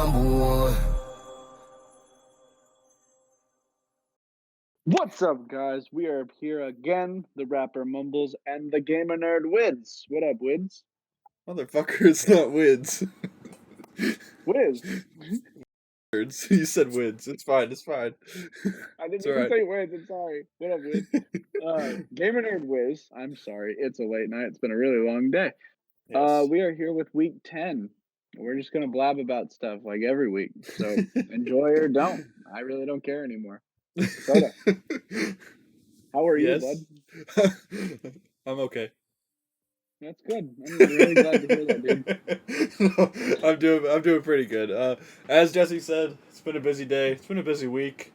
number one. What's up, guys? We are here again, the rapper Mumbles and the gamer nerd Wiz. What up, Wiz? Motherfucker, it's not Wids. Wiz. You said Wids. It's fine. It's fine. I didn't It's even alright. say Wiz. I'm sorry. What up, Wiz? Gamer nerd Wiz. I'm sorry. It's a late night. It's been a really long day. Yes. We are here with week 10. We're just gonna blab about stuff like every week. So enjoy or don't. I really don't care anymore. Soda. How are you, bud? I'm okay. That's good. I'm really glad to hear that, dude. No, I'm doing pretty good. As Jesse said, it's been a busy day. It's been a busy week.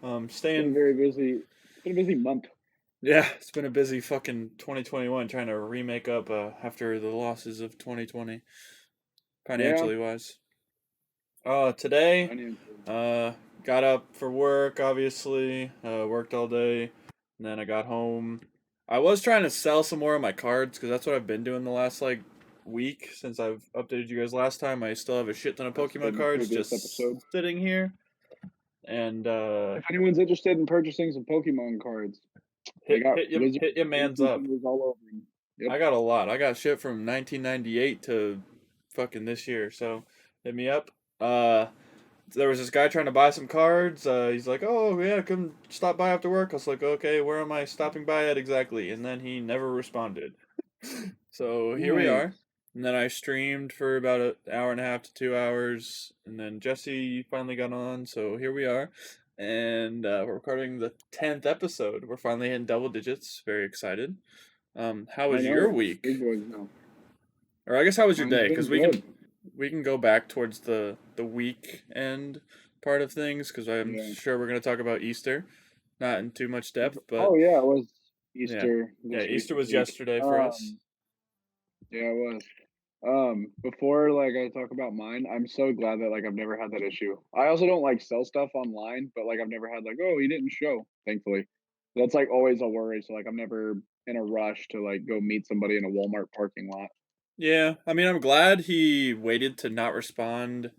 It's been very busy. It's been a busy month. Yeah, it's been a busy fucking 2021 trying to remake up after the losses of 2020, financially wise. Today, got up for work, obviously, worked all day, and then I got home. I was trying to sell some more of my cards, because that's what I've been doing the last, week, since I've updated you guys last time. I still have a shit ton of Pokemon cards just sitting here. And, if anyone's interested in purchasing some Pokemon cards, hit your mans up. All over them. Yep. I got a lot. I got shit from 1998 to fucking this year, so hit me up. There was this guy trying to buy some cards. He's like, "Oh yeah, come stop by after work." I was like, "Okay, where am I stopping by at exactly?" And then he never responded. So here we are. And then I streamed for about an hour and a half to 2 hours, and then Jesse finally got on. So here we are, and we're recording the 10th episode. We're finally hitting double digits. Very excited. How was your week? Or I guess how was your day? Because we can go back towards the weekend part of things, because I'm sure we're going to talk about Easter, not in too much depth, but it was Easter. Yeah, Easter was yesterday for us. Yeah, it was. Before I talk about mine, I'm so glad that I've never had that issue. I also don't sell stuff online, but I've never had oh, he didn't show, thankfully. That's always a worry, so I'm never in a rush to go meet somebody in a Walmart parking lot. Yeah, I mean, I'm glad he waited to not respond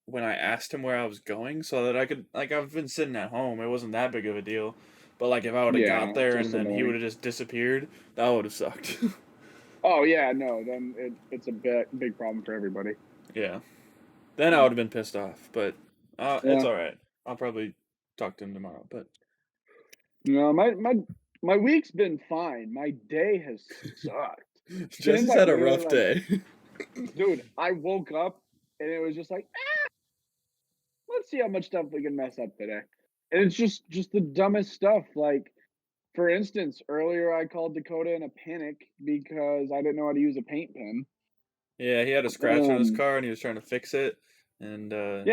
when I asked him where I was going, so that I could I've been sitting at home. It wasn't that big of a deal. But if I would have got there and then he would have just disappeared, that would have sucked. Oh yeah, no, then it's a big problem for everybody. Yeah. Then I would have been pissed off, but it's all right. I'll probably talk to him tomorrow, but no, my week's been fine. My day has sucked. Jesse's had a rough day. Dude, I woke up and it was just let's see how much stuff we can mess up today. And it's just the dumbest stuff. For instance, earlier I called Dakota in a panic because I didn't know how to use a paint pen. Yeah, he had a scratch on his car and he was trying to fix it. And I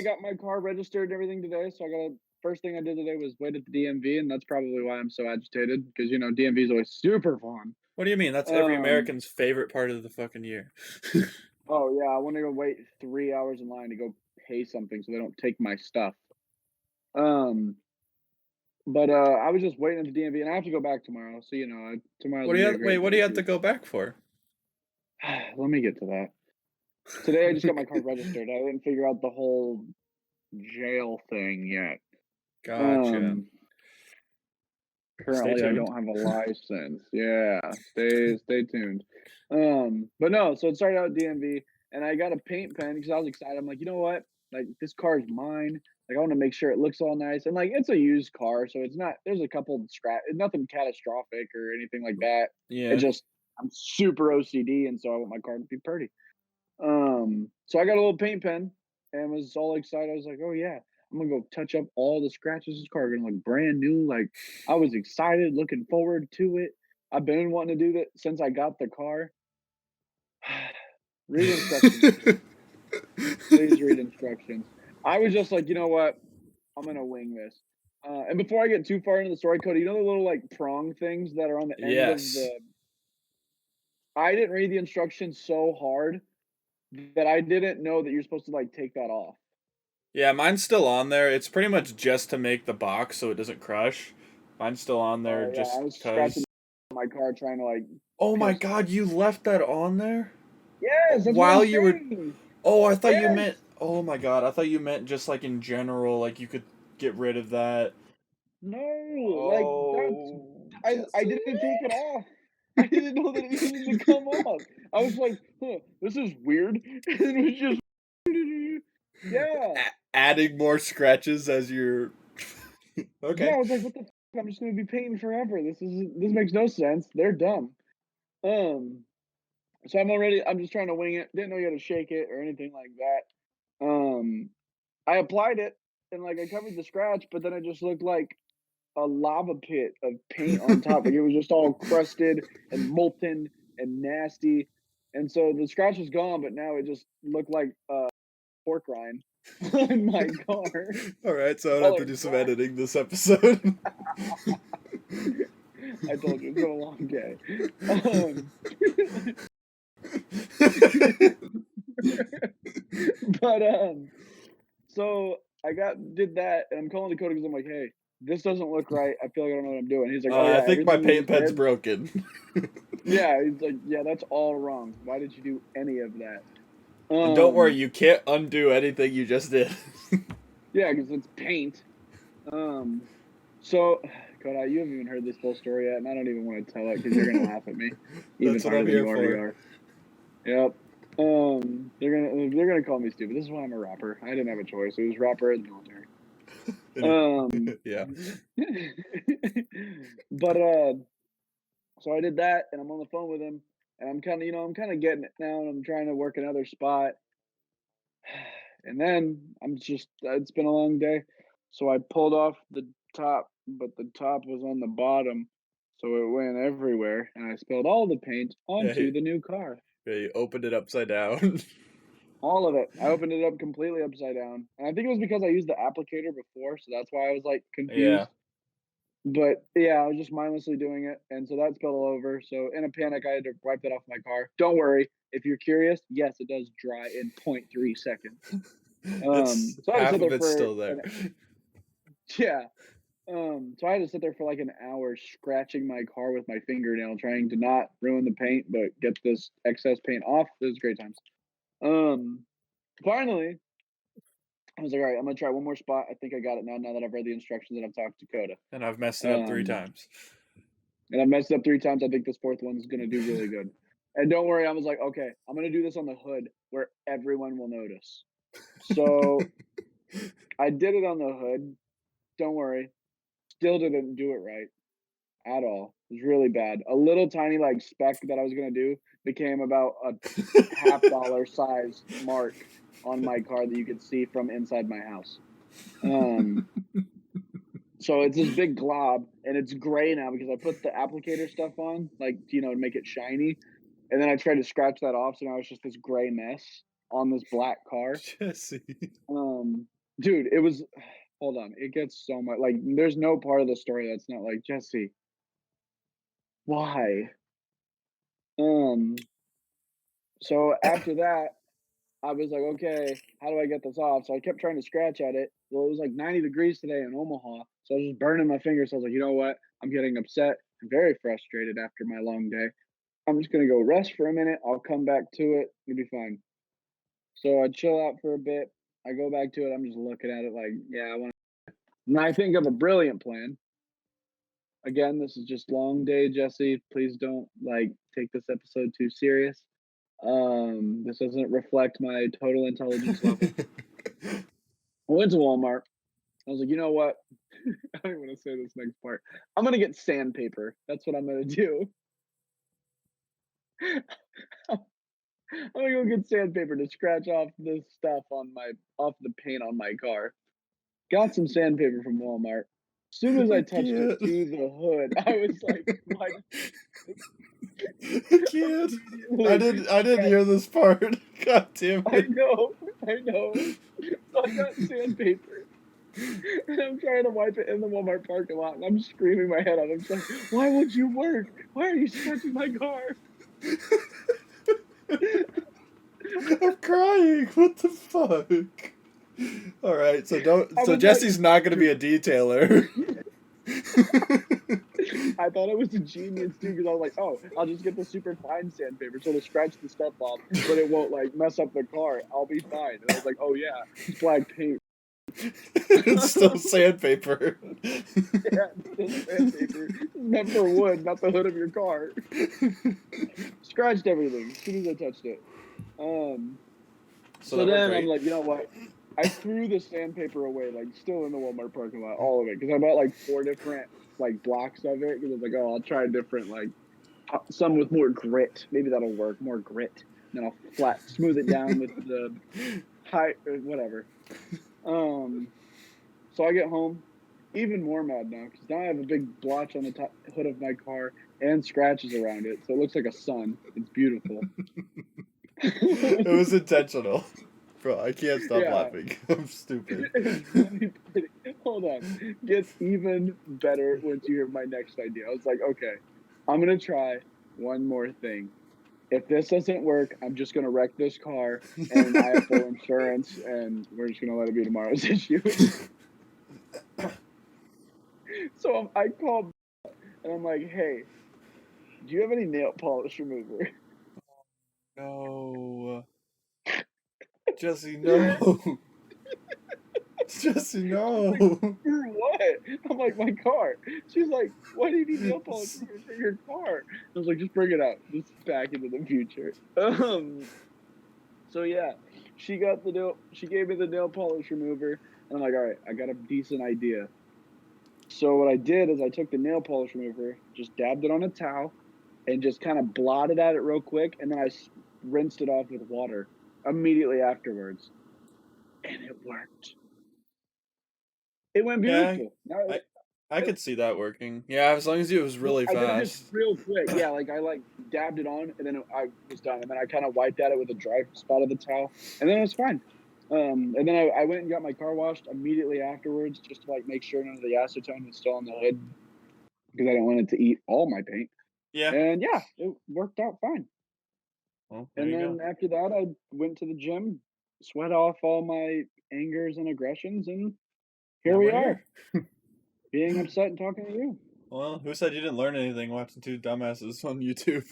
got my car registered and everything today, so first thing I did today was wait at the DMV, and that's probably why I'm so agitated, because DMV is always super fun. What do you mean? That's every American's favorite part of the fucking year. Oh yeah, I want to go wait 3 hours in line to go pay something so they don't take my stuff. But I was just waiting at the DMV, and I have to go back tomorrow. So tomorrow. What do you have to go back for? Let me get to that. Today I just got my car registered. I didn't figure out the whole jail thing yet. Gotcha. Currently I don't have a license. Yeah, stay tuned. But no, so it started out at DMV, and I got a paint pen because I was excited. I'm like, you know what? This car is mine. I want to make sure it looks all nice, and it's a used car, so it's not. There's a couple nothing catastrophic or anything like that. Yeah. I'm super OCD, and so I want my car to be pretty. So I got a little paint pen and was all excited. I was like, oh yeah, I'm gonna go touch up all the scratches. This car gonna look brand new. I was excited, looking forward to it. I've been wanting to do that since I got the car. Read instructions. Please read instructions. I was just like, you know what? I'm gonna wing this. And before I get too far into the story, Cody, the little prong things that are on the end of the. I didn't read the instructions so hard that I didn't know that you're supposed to take that off. Yeah, mine's still on there. It's pretty much just to make the box so it doesn't crush. Mine's still on there just I was scratching my car trying to Oh my god, you left that on there? Yes, that's while what I'm you were saying. Oh, I thought you Yes. meant. Oh my god, I thought you meant just like in general, like you could get rid of that. No, like that's Oh, I Jesse. didn't take it off. I didn't know that it needed to come off. I was like, huh, this is weird. And it was just yeah. Adding more scratches as you're. Yeah, Okay. I was like, what the I'm just gonna be painting forever. This makes no sense. They're dumb. Um, so I'm just trying to wing it. Didn't know you had to shake it or anything like that. I applied it and like I covered the scratch, but then it just looked like a lava pit of paint on top. Like it was just all crusted and molten and nasty. And so the scratch was gone, but now it just looked like pork rind on my car. All right, so I would have to Colored do some black. editing this episode. I told you it's been a long day. Um, but so did that, and I'm calling Dakota because I'm like, hey, this doesn't look right. I feel like I don't know what I'm doing. He's like, oh I yeah, think my everything you paint just pen's did. broken. Yeah, he's like, yeah, that's all wrong. Why did you do any of that? And don't worry, you can't undo anything you just did. Yeah, because it's paint. So, Koda, you haven't even heard this full story yet, and I don't even want to tell it because you're gonna laugh at me even That's what harder I'm than you here already for. are. Yep. They're gonna call me stupid. This is why I'm a rapper. I didn't have a choice. It was rapper in the military. Yeah. But so I did that, and I'm on the phone with him, and I'm kind of getting it now, and I'm trying to work another spot, and then it's been a long day, so I pulled off the top, but the top was on the bottom, so it went everywhere, and I spilled all the paint Yeah, onto the new car. you opened it upside down. All of it. I opened it up completely upside down. And I think it was because I used the applicator before, so that's why I was like Yeah. confused. But yeah, I was just mindlessly doing it, and so that spilled all over. So in a panic, I had to wipe that off my car. Don't worry, if you're curious, yes, it does dry in 0.3 seconds. It's So I had to half sit of there it's for still there. yeah. So I had to sit there for like an hour scratching my car with my fingernail, trying to not ruin the paint, but get this excess paint off. It was great times. Finally, I was like, all right, I'm gonna try one more spot. I think I got it now. Now that I've read the instructions and I've talked to Coda. And I've messed it up 3 Um, times. and I messed up 3 times. I think this fourth one's gonna do really good. And don't worry, I was like, okay, I'm gonna do this on the hood where everyone will notice. So I did it on the hood. Don't worry, still didn't do it right at all. It was really bad. A little tiny like speck that I was gonna do became about a $half size mark on my car that you could see from inside my house. So it's this big glob, and it's gray now because I put the applicator stuff on, like, to make it shiny. And then I tried to scratch that off, so now it's just this gray mess on this black car. Jesse. Dude, it was. Hold on, it gets so much. Like, there's no part of the story that's not like Jesse. Why? So after that, I was like, okay, how do I get this off? So I kept trying to scratch at it. Well, it was like 90 degrees today in Omaha. So I was just burning my fingers. So I was like, you know what? I'm getting upset and very frustrated after my long day. I'm just going to go rest for a minute. I'll come back to it. It'll be fine. So I chill out for a bit. I go back to it. I'm just looking at it like, yeah, I want to. And I think of a brilliant plan. Again, this is just long day, Jesse. Please don't take this episode too serious. This doesn't reflect my total intelligence level. I went to Walmart. I was like, you know what? I don't even want to say this next part. I'm gonna get sandpaper. That's what I'm gonna do. I'm gonna go get sandpaper to scratch off this stuff off the paint on my car. Got some sandpaper from Walmart. As soon as I touched it can't. to the hood, I was like, why? I can't. I didn't hear this part. God damn I it. know. So I got sandpaper. And I'm trying to wipe it in the Walmart parking lot, and I'm screaming my head off. I'm just like, why won't you work? Why are you scratching my car? I'm crying. What the fuck? All right, so I So was Jesse's not gonna be a detailer. I thought it was a genius too, because I was like, oh, I'll just get the super fine sandpaper, so it'll scratch the stuff off, but it won't like mess up the car. I'll be fine. And I was like, oh yeah, it's black paint. It's still sandpaper. Yeah, it's still sandpaper. It's meant for wood, not the hood of your car. Scratched everything as soon as I touched it. So then I'm like, you know what? I threw the sandpaper away, like still in the Walmart parking lot, all of it, because I bought like 4 different like blocks of it. Because I was like, oh, I'll try a different like some with more grit. Maybe that'll work. More grit. Then I'll smooth it down with the high whatever. So I get home, even more mad now, because now I have a big blotch on the top hood of my car and scratches around it, so it looks like a sun. It's beautiful. It was intentional. Bro, I can't stop laughing. I'm stupid. Hold on. Gets even better once you hear my next idea. I was like, okay, I'm going to try one more thing. If this doesn't work, I'm just going to wreck this car, and I have full insurance, and we're just going to let it be tomorrow's issue. So I called, and I'm like, hey, do you have any nail polish remover? No. Jesse, no. Jesse, no. For what? I'm like, my car. She's like, why do you need nail polish remover for your car? I was like, just bring it out. Just back into the future. So yeah, she gave me the nail polish remover, and I'm like, all right, I got a decent idea. So what I did is I took the nail polish remover, just dabbed it on a towel, and just kind of blotted at it real quick, and then I rinsed it off with water immediately afterwards, and it worked. It went beautiful. Yeah, I could see that working. Yeah, as long as it was really fast. I did it just real quick. Yeah, like I dabbed it on, and then I was done. And then I kind of wiped at it with a dry spot of the towel, and then it was fine. And then I went and got my car washed immediately afterwards, just to like make sure none of the acetone was still on the hood, because I didn't want it to eat all my paint. Yeah. And yeah, it worked out fine. Well, and then after that, I went to the gym, sweat off all my angers and aggressions, and here we are. Being upset and talking to you. Well, who said you didn't learn anything watching 2 dumbasses on YouTube?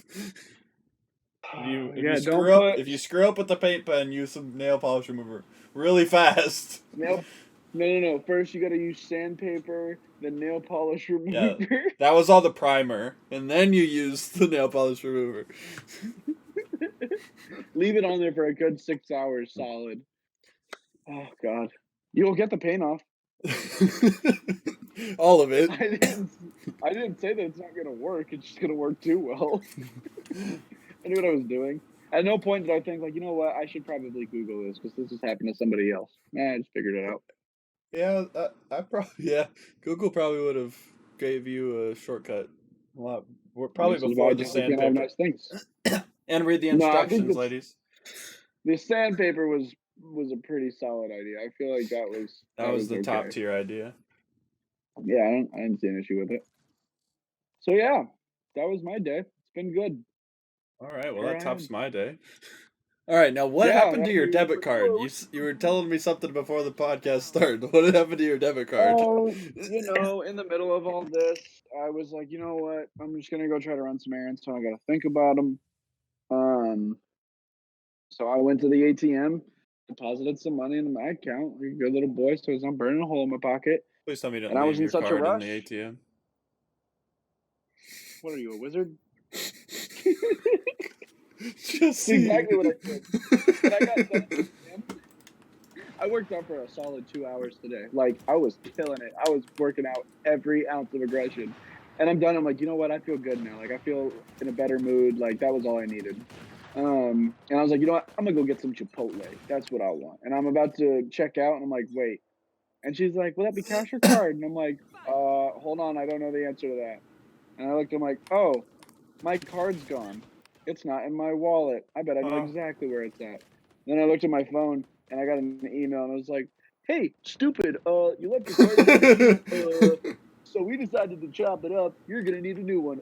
If you screw up with the paint pen, use some nail polish remover really fast. Nope. No. First, you got to use sandpaper, then nail polish remover. Yeah, that was all the primer, and then you use the nail polish remover. Leave it on there for a good 6 hours solid. Oh God, you'll get the paint off. All of it. I didn't say that it's not gonna work. It's just gonna work too well. I knew what I was doing. At no point did I think, like, you know what, I should probably Google this because this has happened to somebody else. I just figured it out. Yeah, Google probably would have gave you a shortcut a lot. Probably before the sandpaper. Nice things. And read the instructions, ladies. The sandpaper was a pretty solid idea. I feel like that was the top tier idea. Yeah, I didn't see an issue with it. So yeah, that was my day. It's been good. All right, well that tops my day. All right, now what happened to your debit card? You were telling me something before the podcast started. What happened to your debit card? Oh, in the middle of all this, I was like, you know what? I'm just gonna go try to run some errands, so I gotta think about them. So I went to the ATM, deposited some money into my account. Like a good little boy, so it's not burning a hole in my pocket. Please tell me you didn't leave your card in the ATM. What are you, a wizard? That's exactly what I did. When I got done, I worked out for a solid 2 hours today. Like, I was killing it. I was working out every ounce of aggression. And I'm done. I'm like, you know what? I feel good now. Like, I feel in a better mood. Like, that was all I needed. And I was like, you know what? I'm going to go get some Chipotle. That's what I want. And I'm about to check out, and I'm like, wait. And she's like, will that be cash or card? And I'm like, hold on. I don't know the answer to that. And I looked, I'm like, oh, my card's gone. It's not in my wallet. I bet I know exactly where it's at. Then I looked at my phone, and I got an email, and I was like, hey, stupid, you left your card. So we decided to chop it up. You're going to need a new one.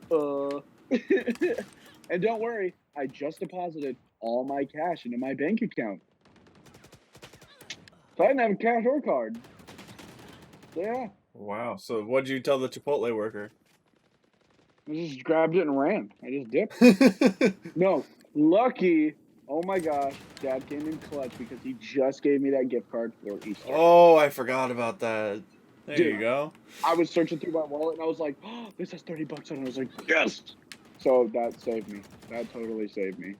And don't worry, I just deposited all my cash into my bank account. So I didn't have a cash or card. So yeah. Wow. So what did you tell the Chipotle worker? I just grabbed it and ran. I just dipped. No, lucky. Oh my gosh, Dad came in clutch because he just gave me that gift card for Easter. Oh, I forgot about that. There Dude, you go. I was searching through my wallet and I was like, oh, this has $30 on it. I was like, yes. So that saved me. That totally saved me.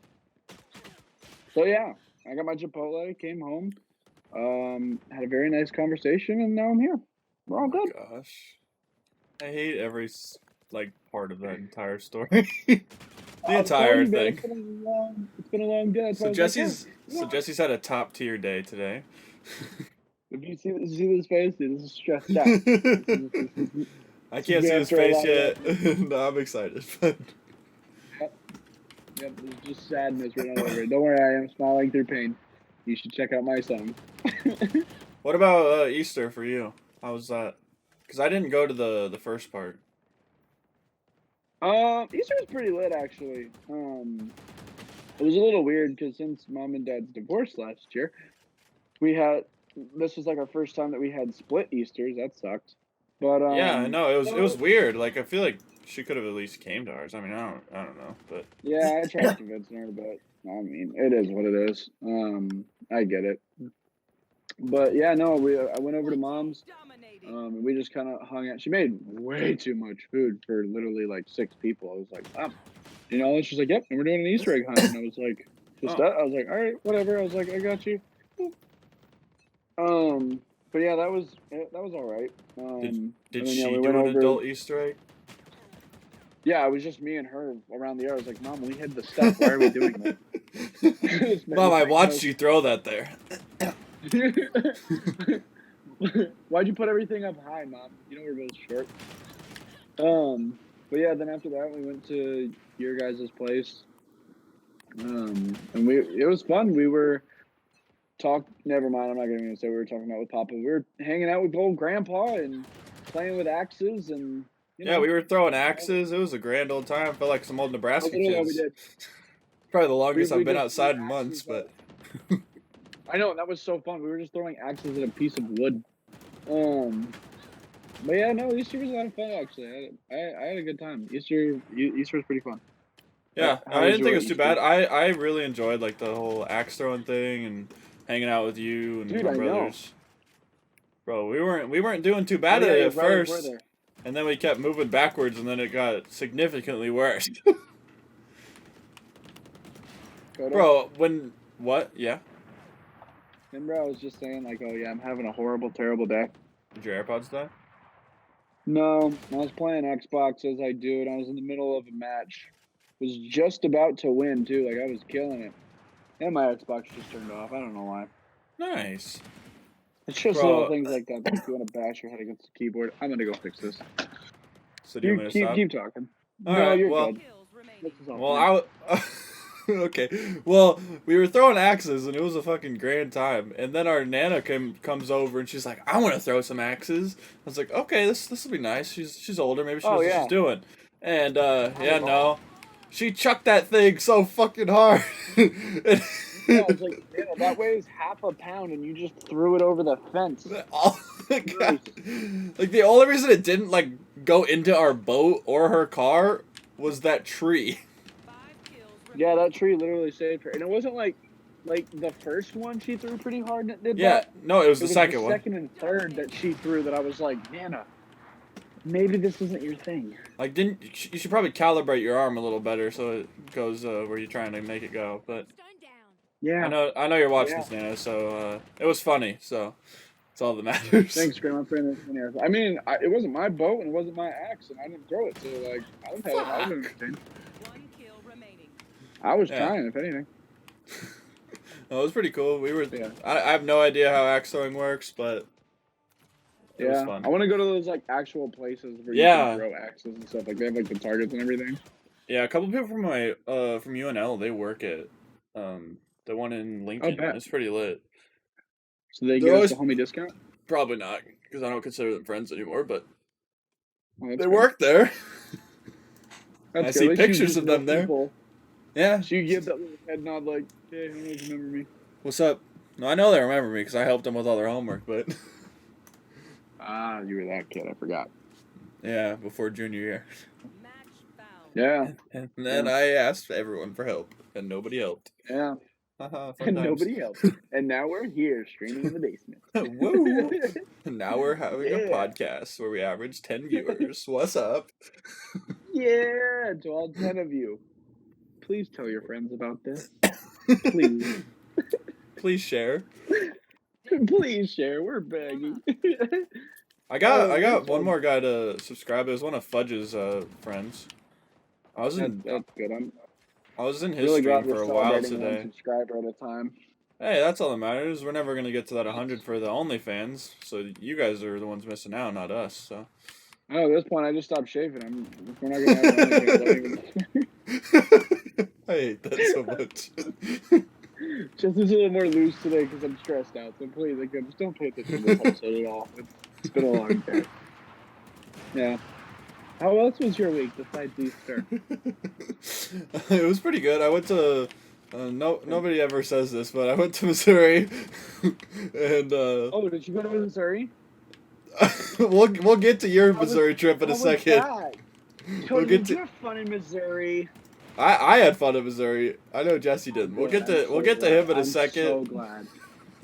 So yeah, I got my Chipotle, came home, had a very nice conversation, and now I'm here. We're all good. Gosh, I hate every like part of that entire story. The entire thing. It's been a long day. So Jesse's had a top tier day today. If you see this face, dude, this is stressed out. I can't see his face yet. No, I'm excited. Yep, there's just sadness right all over it. Don't worry, I am smiling through pain. You should check out my song. What about Easter for you? How was that? Because I didn't go to the first part. Easter was pretty lit actually. It was a little weird because since Mom and Dad's divorced last year, this was like our first time that we had split Easters. That sucked. But yeah, I know it was weird. Like I feel like she could have at least came to ours. I mean, I don't know, but yeah, I tried convincing her, but I mean, it is what it is. I get it. But yeah, no, I went over to Mom's. And we just kind of hung out. She made way too much food for literally like 6 people. I was like, you know, and she's like, yep, and we're doing an Easter egg hunt. And I was like, that? I was like, all right, whatever. I was like, I got you. But yeah, that was all right. Did she do an adult Easter egg? Yeah, it was just me and her around the yard. I was like, Mom, we hid the stuff. Why are we doing that? Mom, I watched you throw that there. Why'd you put everything up high, Mom? You know we're both short. But yeah, then after that we went to your guys' place. And it was fun. We were never mind, I'm not gonna say we were talking about with Papa. We were hanging out with old Grandpa and playing with axes and yeah, we were throwing axes. It was a grand old time. Felt like some old Nebraska kids. We did. Probably the longest I've been outside in months, but I know, that was so fun. We were just throwing axes at a piece of wood. But yeah, no, Easter was a lot of fun actually. I had a good time. Easter was pretty fun. Yeah, I didn't think it was too bad. I really enjoyed like the whole axe throwing thing and hanging out with you and my brothers. Bro, we weren't doing too bad at it at first, and then we kept moving backwards, and then it got significantly worse. Bro, what? Yeah. Remember, I was just saying like, oh yeah, I'm having a horrible, terrible day. Did your AirPods die? No, I was playing Xbox as I do, and I was in the middle of a match. Was just about to win too, like I was killing it. And my Xbox just turned off. I don't know why. Nice. It's just little things like that. If you want to bash your head against the keyboard, I'm gonna go fix this. So do you want me to stop? Keep talking. All right. You're well, good. Well, okay. Well, we were throwing axes and it was a fucking grand time. And then our Nana comes over and she's like, "I want to throw some axes." I was like, "Okay, this will be nice. She's older. Maybe she knows what she's doing." And yeah, no. She chucked that thing so fucking hard. Yeah, I was like, that weighs half a pound, and you just threw it over the fence. Like the only reason it didn't like go into our boat or her car was that tree. Yeah, that tree literally saved her, and it wasn't like the first one she threw pretty hard and it did that. Yeah, no, it was the second one. Second and third that she threw that I was like, Nana, maybe this isn't your thing. Like, you should probably calibrate your arm a little better so it goes where you're trying to make it go. But yeah, I know you're watching this, Nana. So it was funny. So it's all that matters. Thanks, Grandma. I mean, it wasn't my boat and it wasn't my axe, and I didn't throw it. So like, I was entertained. I was trying, if anything. No, it was pretty cool. We were. Yeah. I have no idea how axe throwing works, but. It was fun. I want to go to those like actual places where you can throw axes and stuff. Like they have like the targets and everything. Yeah, a couple people from from UNL, they work at the one in Lincoln. It's pretty lit. So they give us a homie discount? Probably not, because I don't consider them friends anymore. But they work there. I see pictures of them there. Yeah. So you give that little head nod like, "Hey, who knows remember me?" What's up? No, I know they remember me because I helped them with all their homework, but. You were that kid. I forgot. Yeah, before junior year. Yeah. And then I asked everyone for help, and nobody helped. Yeah. Fun And times. nobody helped. And now we're here streaming in the basement. Woo! Now we're having a Yeah. podcast where we average 10 viewers. What's up? Yeah, to all 10 of you. Please tell your friends about this. Please. Please share. Please share. We're begging. I got one more guy to subscribe. It was one of Fudge's friends. That's good. I was in his Really stream glad for we're a while celebrating today. 1 subscriber at a time. Hey, that's all that matters. We're never gonna get to that 100 for the OnlyFans, so you guys are the ones missing out, not us. So. Oh, at this point, I just stopped shaving. We're not gonna have OnlyFans. I hate that so much. Just a little more loose today because I'm stressed out. So please, just don't pay attention to this episode at all. It's been a long day. Yeah. How else was your week besides Easter? It was pretty good. I went to nobody ever says this, but I went to Missouri, and oh, did you go to Missouri? we'll get to your Missouri trip in a second. Cody, did you have fun in Missouri? I had fun in Missouri. I know Jesse didn't. We'll get to him in a second. I'm so glad.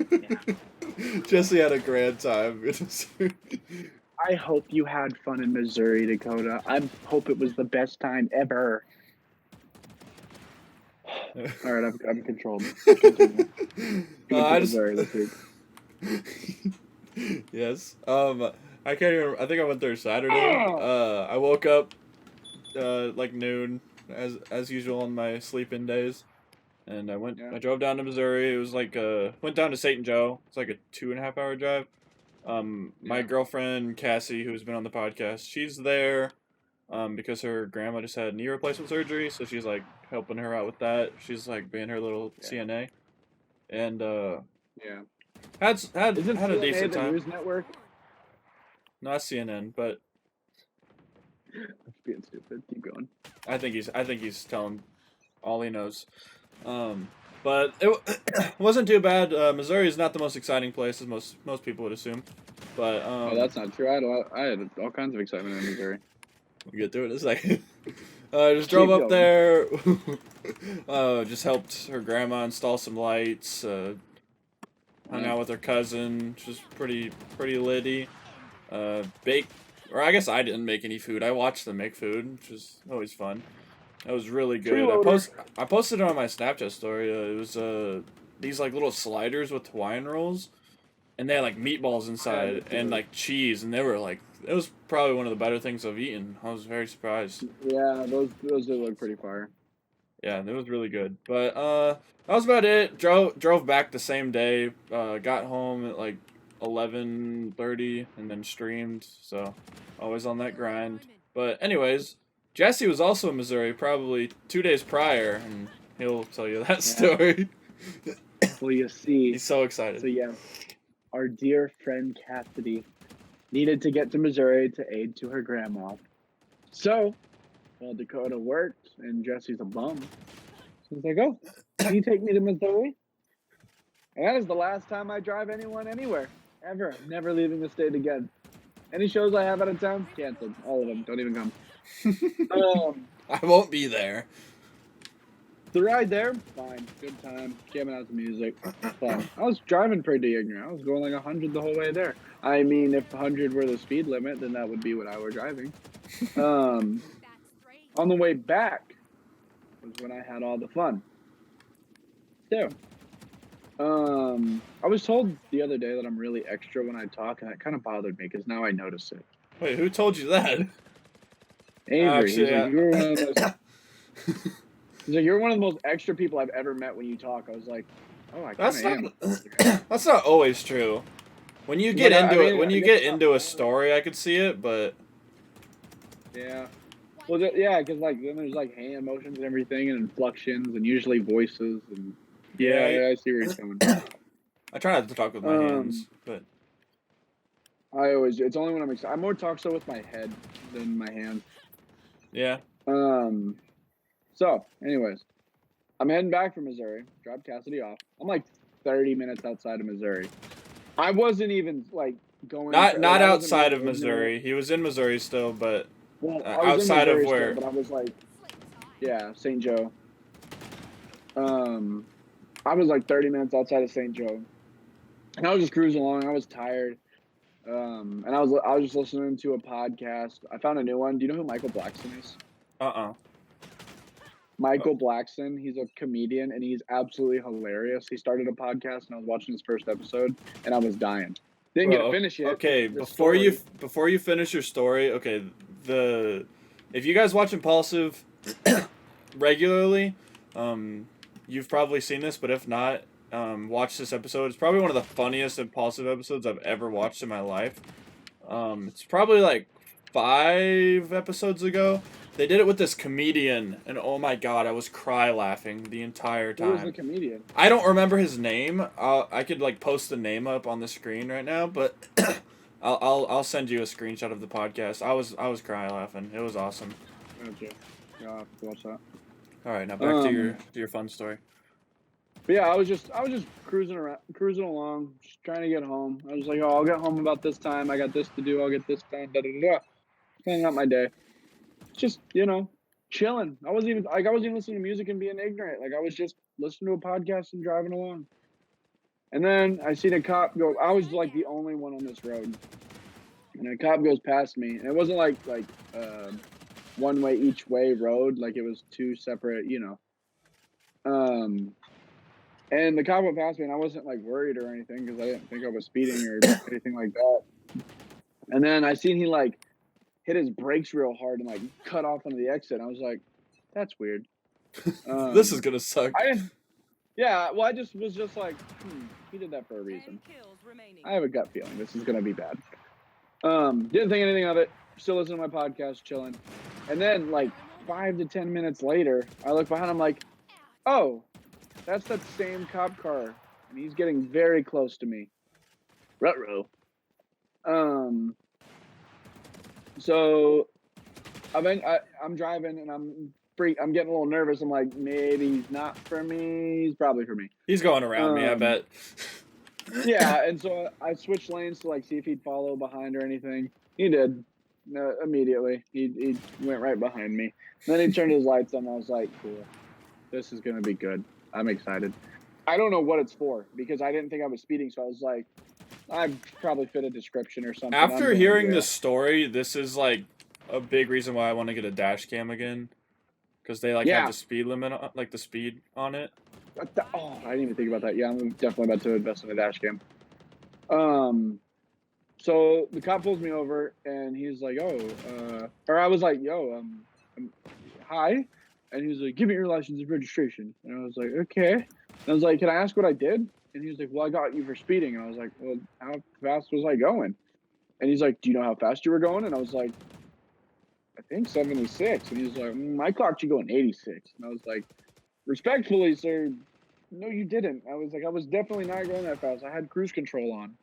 Yeah. Jesse had a grand time in Missouri. I hope you had fun in Missouri, Dakota. I hope it was the best time ever. All right, I'm controlled. Missouri this week. Yes. I can't even. I think I went there Saturday. I woke up like noon as usual on my sleep-in days, and I went. Yeah. I drove down to Missouri. It was like went down to St. Joe. It's like a 2.5 hour drive. My girlfriend Cassie, who's been on the podcast, she's there because her grandma just had knee replacement surgery, so she's like helping her out with that. She's like being her little CNA, and had a decent time. News network? Not CNN, but that's being stupid. Keep going. I think he's telling all he knows. But it wasn't too bad. Missouri is not the most exciting place, as most people would assume. But oh, that's not true. I had all kinds of excitement in Missouri. We'll get to it in a second. Just drove up there. Just helped her grandma install some lights. Hung out with her cousin, which was pretty litty. Baked, or I guess I didn't make any food. I watched them make food, which was always fun. That was really good. I posted it on my Snapchat story. It was these like little sliders with Hawaiian rolls, and they had like meatballs inside and like cheese, and they were like, it was probably one of the better things I've eaten. I was very surprised. Yeah, those did look pretty fire. Yeah, it was really good. But that was about it. Drove back the same day. Got home at like 11:30 and then streamed. So always on that grind. But anyways, Jesse was also in Missouri probably 2 days prior, and he'll tell you that story. Well, you see, he's so excited. So yeah, our dear friend Cassidy needed to get to Missouri to aid to her grandma. So, while Dakota worked and Jesse's a bum, he's like, "Oh, can you take me to Missouri?" And that is the last time I drive anyone anywhere ever. I'm never leaving the state again. Any shows I have out of town, canceled. All of them. Don't even come. I won't be there. The ride there, fine, good time, jamming out some music, fun. I was driving pretty ignorant. I was going like 100 the whole way there. I mean, if 100 were the speed limit, then that would be what I were driving. On the way back was when I had all the fun. So, I was told the other day that I'm really extra when I talk, and that kind of bothered me because now I notice it. Wait, who told you that? Avery. Actually, like, you're one of those. He's like, you're one of the most extra people I've ever met when you talk. I was like, oh, I kind of am. That's not always true. When you get into a story, I could see it, but yeah, well, yeah, because like then there's like hand motions and everything, and inflections, and usually voices, and yeah, I see where he's coming from. I try not to talk with my hands, but it's only when I'm excited. I more talk so with my head than my hands. Yeah. So, anyways, I'm heading back from Missouri. Dropped Cassidy off. I'm like 30 minutes outside of Missouri. I wasn't even like going. Not outside of Missouri. He was in Missouri still, but outside of where. But I was like, Yeah, St. Joe. I was like 30 minutes outside of St. Joe, and I was just cruising along. I was tired, and I was just listening to a podcast. I found a new one. Do you know who Michael Blackson is? Michael Blackson. He's a comedian, and he's absolutely hilarious. He started a podcast, and I was watching his first episode, and I was dying. Didn't get to finish it. Okay, before you finish your story, okay, if you guys watch Impulsive regularly, you've probably seen this, but if not, watch this episode. It's probably one of the funniest Impulsive episodes I've ever watched in my life. It's probably like 5 episodes ago. They did it with this comedian, and oh my god, I was cry laughing the entire time. Who was the comedian? I don't remember his name. I could like post the name up on the screen right now, but I'll send you a screenshot of the podcast. I was cry laughing. It was awesome. Okay, yeah, I'll have to watch that. All right, now back to your fun story. But yeah, I was just cruising along, just trying to get home. I was like, oh, I'll get home about this time. I got this to do. I'll get this done. Da da da. Planning out my day. Just chilling. I wasn't even listening to music and being ignorant. Like I was just listening to a podcast and driving along. And then I seen a cop go. I was like the only one on this road, and a cop goes past me. And it wasn't like one way each way road. Like it was 2 separate. And the cop went past me, and I wasn't like worried or anything because I didn't think I was speeding or anything like that. And then I seen he like hit his brakes real hard and like cut off onto the exit. I was like, that's weird. This is gonna suck. Yeah, well, I was just like, he did that for a reason. I have a gut feeling this is gonna be bad. Didn't think anything of it. Still listening to my podcast, chilling. And then like 5 to 10 minutes later, I look behind. I'm like, oh, that's that same cop car, and he's getting very close to me. Ruh-roh. So I'm driving, and I'm getting a little nervous. I'm like, maybe he's not for me. He's probably for me. He's going around me, I bet. Yeah, and so I switched lanes to like see if he'd follow behind or anything. He did. Immediately. He went right behind me. Then he turned his lights on. And I was like, cool. This is gonna be good. I'm excited. I don't know what it's for because I didn't think I was speeding, so I was like, I'd probably fit a description or something. After hearing this story, this is like a big reason why I want to get a dash cam again, because they like have the speed limit, like the speed on it. Oh, I didn't even think about that. Yeah, I'm definitely about to invest in a dash cam. So the cop pulls me over, and he's like, or I was like, yo, hi. And he was like, give me your license and registration. And I was like, okay. And I was like, can I ask what I did? And he was like, well, I got you for speeding. And I was like, well, how fast was I going? And he's like, do you know how fast you were going? And I was like, I think 76. And he was like, I clocked you going 86. And I was like, respectfully, sir, no, you didn't. I was like, I was definitely not going that fast. I had cruise control on.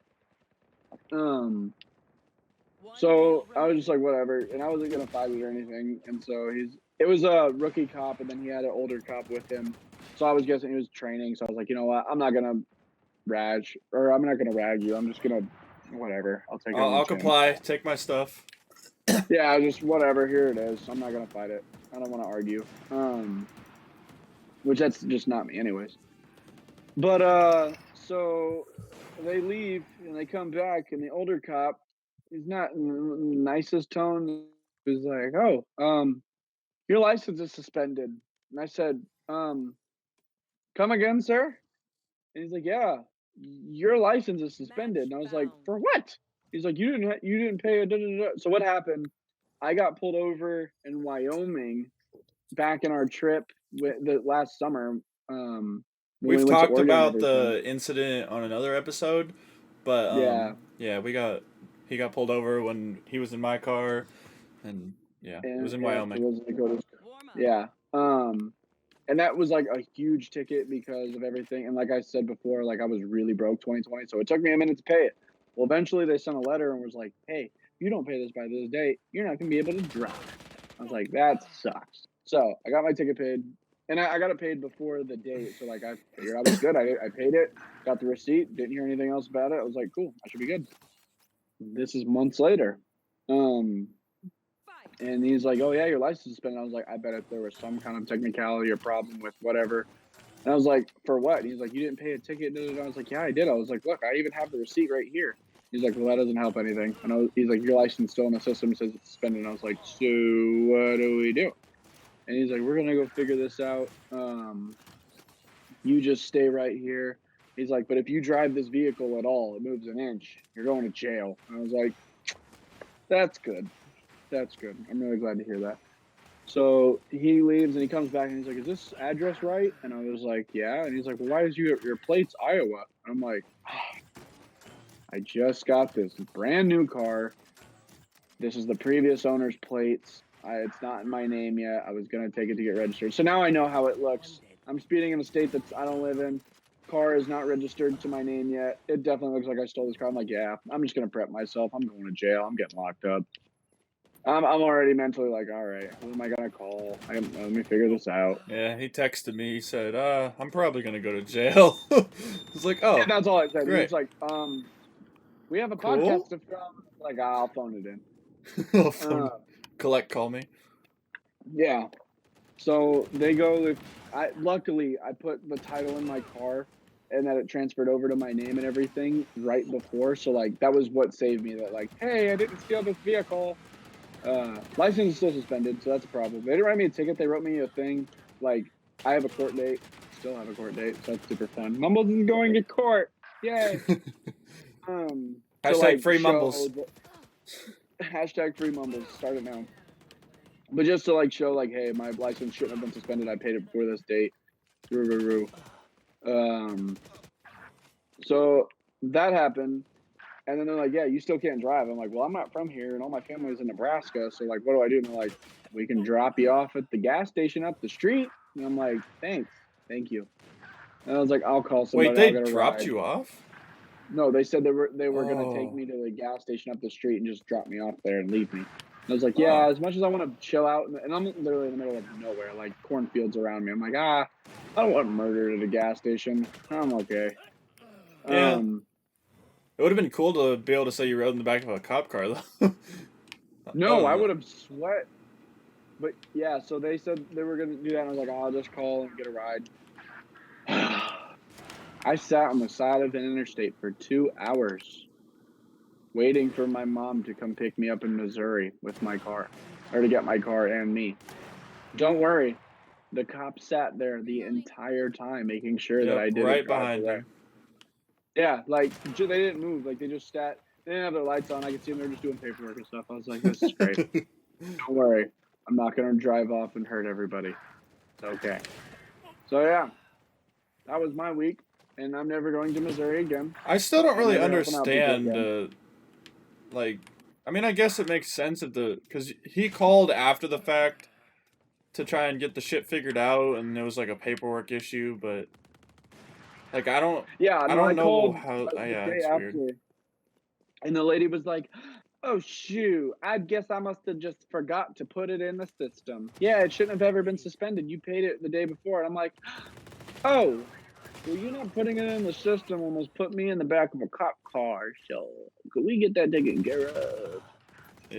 So I was just like, whatever. And I wasn't going to fight it or anything. And so it was a rookie cop, and then he had an older cop with him. So I was guessing he was training. So I was like, you know what? I'm not going to rag you. I'm just going to, whatever. I'll take it. I'll comply. Take my stuff. Yeah, just whatever. Here it is. I'm not going to fight it. I don't want to argue. Which that's just not me anyways. But, so they leave and they come back, and the older cop, he's not in the nicest tone. He's like, oh, your license is suspended. And I said, come again, sir? And he's like, yeah, your license is suspended. And I was like, for what? He's like, you didn't pay. So what happened? I got pulled over in Wyoming back in our trip the last summer. We've talked about the incident on another episode, but yeah, he got pulled over when he was in my car, and it was in Wyoming. Yeah. And that was like a huge ticket because of everything. And like I said before, like I was really broke 2020, so it took me a minute to pay it. Well, eventually they sent a letter and was like, hey, if you don't pay this by this date, you're not going to be able to drive. I was like, that sucks. So I got my ticket paid, and I got it paid before the date. So like I figured I was good. I paid it, got the receipt, didn't hear anything else about it. I was like, cool, I should be good. This is months later. And he's like, "Oh yeah, your license is suspended." I was like, "I bet if there was some kind of technicality or problem with whatever." And I was like, "For what?" And he's like, "You didn't pay a ticket." I was like, "Yeah, I did." I was like, "Look, I even have the receipt right here." He's like, "Well, that doesn't help anything." And he's like, "Your license still in the system says it's suspended." And I was like, "So what do we do?" And he's like, "We're gonna go figure this out. You just stay right here." He's like, "But if you drive this vehicle at all, it moves an inch, you're going to jail." And I was like, "That's good. That's good. I'm really glad to hear that." So he leaves and he comes back and he's like, "Is this address right?" And I was like, "Yeah." And he's like, "Well, why is your plate's Iowa?" I'm like, "I just got this brand new car. This is the previous owner's plates. It's not in my name yet. I was gonna take it to get registered. So now I know how it looks. I'm speeding in a state that I don't live in. Car is not registered to my name yet. It definitely looks like I stole this car." I'm like, "Yeah, I'm just gonna prep myself. I'm going to jail. I'm getting locked up." I'm already mentally like, "All right, who am I gonna call? Let me figure this out." Yeah, he texted me. He said, I'm probably gonna go to jail. I was like, oh, And that's all I said. great. He's like, "We have a Cool. podcast to film." Like, "I'll phone it in." I'll phone, call me. Yeah. So they go. Luckily I put the title in my car, and that it transferred over to my name and everything right before. So like that was what saved me. That like, hey, I didn't steal this vehicle. License is still suspended, so that's a problem. They didn't write me a ticket. They wrote me a thing like, I have a court date. Still have a court date, so that's super fun. Mumbles is going to court. Yay. To Hashtag like free show Mumbles. hashtag free Mumbles. Start it now. But just to like show like, hey, my license shouldn't have been suspended. I paid it before this date. So that happened, and then they're like, "Yeah, you still can't drive." I'm like, "Well, I'm not from here, and all my family's in Nebraska, so like, what do I do?" And they're like, "We can drop you off at the gas station up the street." And I'm like, "Thanks, thank you." And I was like, "I'll call somebody. Wait, they I'll get a dropped ride." you off? No, they said they were gonna take Oh. me to the gas station up the street and just drop me off there and leave me. And I was like, Oh. "Yeah, as much as I want to chill out, and I'm literally in the middle of nowhere, like cornfields around me. I'm like, I don't want murdered at a gas station. I'm okay." Yeah. It would have been cool to be able to say you rode in the back of a cop car, though. No, I would have sweat. But yeah, so they said they were gonna do that, and I was like, "Oh, I'll just call and get a ride." I sat on the side of an interstate for 2 hours waiting for my mom to come pick me up in Missouri with my car, or to get my car and me. Don't worry, the cop sat there the entire time making sure that I didn't right drive behind away. you. Yeah, like they didn't move, like they just sat. They didn't have their lights on. I could see them; they were just doing paperwork and stuff. I was like, "This is great." Don't worry, I'm not gonna drive off and hurt everybody. It's okay. So yeah, that was my week, and I'm never going to Missouri again. I still don't I'm really never helping out people understand, again. like, I mean, I guess it makes sense if because he called after the fact to try and get the shit figured out, and there was like a paperwork issue, but like, Yeah, I no, I don't know called how, the yeah, day it's weird. after, and the lady was like, "Oh shoot, I guess I must have just forgot to put it in the system. Yeah, it shouldn't have ever been suspended. You paid it the day before." And I'm like, "Oh, well, you not putting it in the system almost put me in the back of a cop car. So could we get that taken care of?"